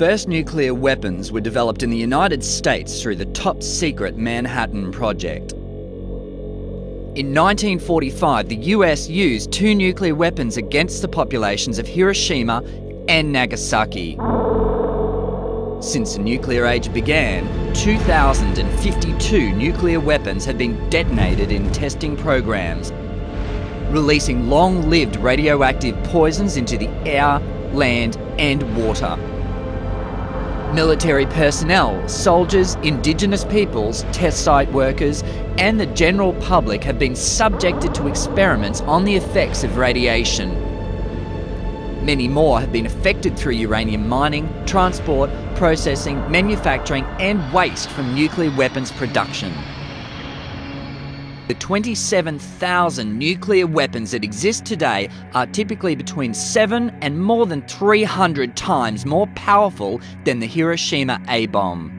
first nuclear weapons were developed in the United States through the top-secret Manhattan Project. In 1945, the US used 2 nuclear weapons against the populations of Hiroshima and Nagasaki. Since the nuclear age began, 2,052 nuclear weapons had been detonated in testing programs, releasing long-lived radioactive poisons into the air, land and water. Military personnel, soldiers, Indigenous peoples, test site workers and the general public have been subjected to experiments on the effects of radiation. Many more have been affected through uranium mining, transport, processing, manufacturing and waste from nuclear weapons production. The 27,000 nuclear weapons that exist today are typically between 7 and more than 300 times more powerful than the Hiroshima A-bomb.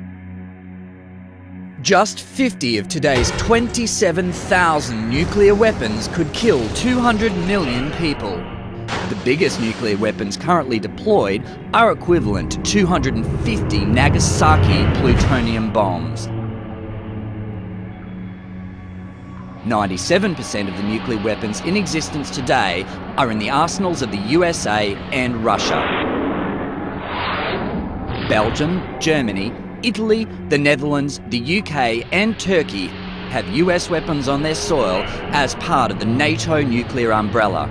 Just 50 of today's 27,000 nuclear weapons could kill 200 million people. The biggest nuclear weapons currently deployed are equivalent to 250 Nagasaki plutonium bombs. 97% of the nuclear weapons in existence today are in the arsenals of the USA and Russia. Belgium, Germany, Italy, the Netherlands, the UK and Turkey have US weapons on their soil as part of the NATO nuclear umbrella.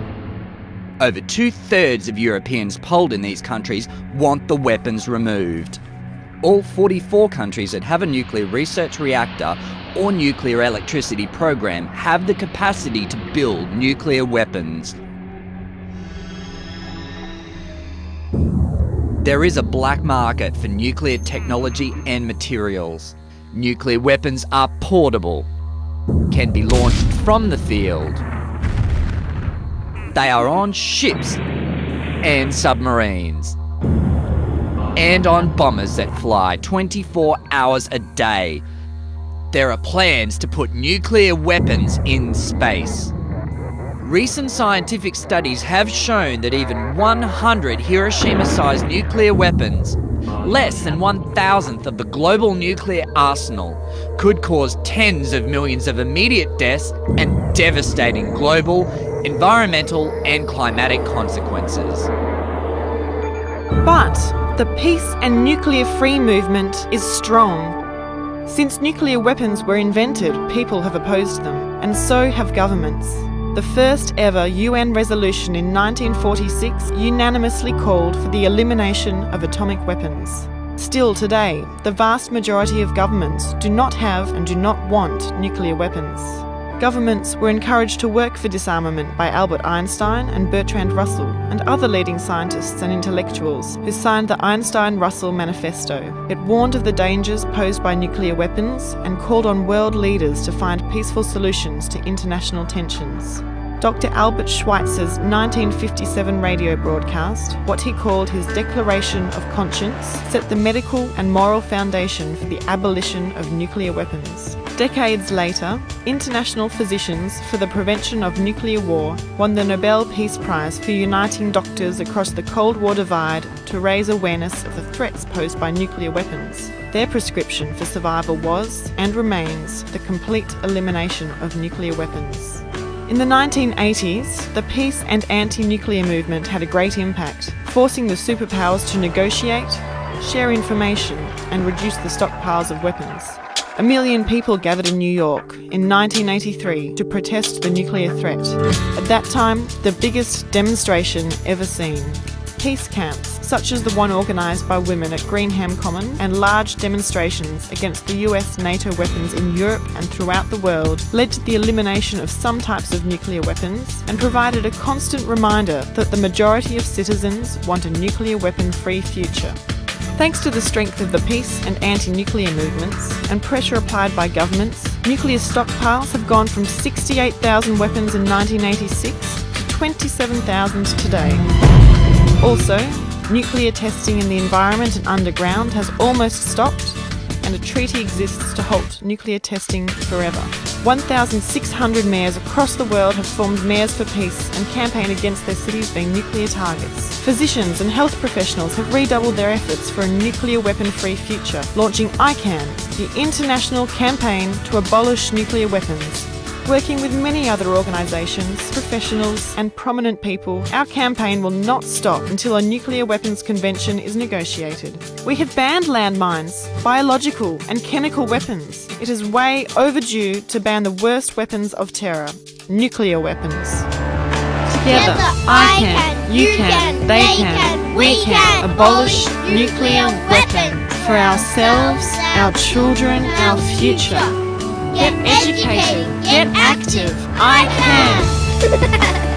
Over 2/3 of Europeans polled in these countries want the weapons removed. All 44 countries that have a nuclear research reactor or nuclear electricity program have the capacity to build nuclear weapons. There is a black market for nuclear technology and materials. Nuclear weapons are portable, can be launched from the field. They are on ships and submarines, and on bombers that fly 24 hours a day. There are plans to put nuclear weapons in space. Recent scientific studies have shown that even 100 Hiroshima-sized nuclear weapons, less than 1,000th of the global nuclear arsenal, could cause tens of millions of immediate deaths and devastating global, environmental and climatic consequences. But the peace and nuclear-free movement is strong. Since nuclear weapons were invented, people have opposed them, and so have governments. The first ever UN resolution in 1946 unanimously called for the elimination of atomic weapons. Still today, the vast majority of governments do not have and do not want nuclear weapons. Governments were encouraged to work for disarmament by Albert Einstein and Bertrand Russell and other leading scientists and intellectuals who signed the Einstein-Russell Manifesto. It warned of the dangers posed by nuclear weapons and called on world leaders to find peaceful solutions to international tensions. Dr. Albert Schweitzer's 1957 radio broadcast, what he called his Declaration of Conscience, set the medical and moral foundation for the abolition of nuclear weapons. Decades later, international physicians for the prevention of nuclear war won the Nobel Peace Prize for uniting doctors across the Cold War divide to raise awareness of the threats posed by nuclear weapons. Their prescription for survival was, and remains, the complete elimination of nuclear weapons. In the 1980s, the peace and anti-nuclear movement had a great impact, forcing the superpowers to negotiate, share information, and reduce the stockpiles of weapons. 1 million people gathered in New York in 1983 to protest the nuclear threat. At that time, the biggest demonstration ever seen. Peace camps, such as the one organised by women at Greenham Common, and large demonstrations against the US NATO weapons in Europe and throughout the world, led to the elimination of some types of nuclear weapons and provided a constant reminder that the majority of citizens want a nuclear weapon-free future. Thanks to the strength of the peace and anti-nuclear movements and pressure applied by governments, nuclear stockpiles have gone from 68,000 weapons in 1986 to 27,000 today. Also, nuclear testing in the environment and underground has almost stopped, and a treaty exists to halt nuclear testing forever. 1,600 mayors across the world have formed Mayors for Peace and campaigned against their cities being nuclear targets. Physicians and health professionals have redoubled their efforts for a nuclear weapon-free future, launching ICAN, the International Campaign to Abolish Nuclear Weapons. Working with many other organisations, professionals and prominent people, our campaign will not stop until a nuclear weapons convention is negotiated. We have banned landmines, biological and chemical weapons. It is way overdue to ban the worst weapons of terror, nuclear weapons. Together, I can, you can, they can, we can abolish nuclear weapons for ourselves, our children, our future. Get educated, get active, I can!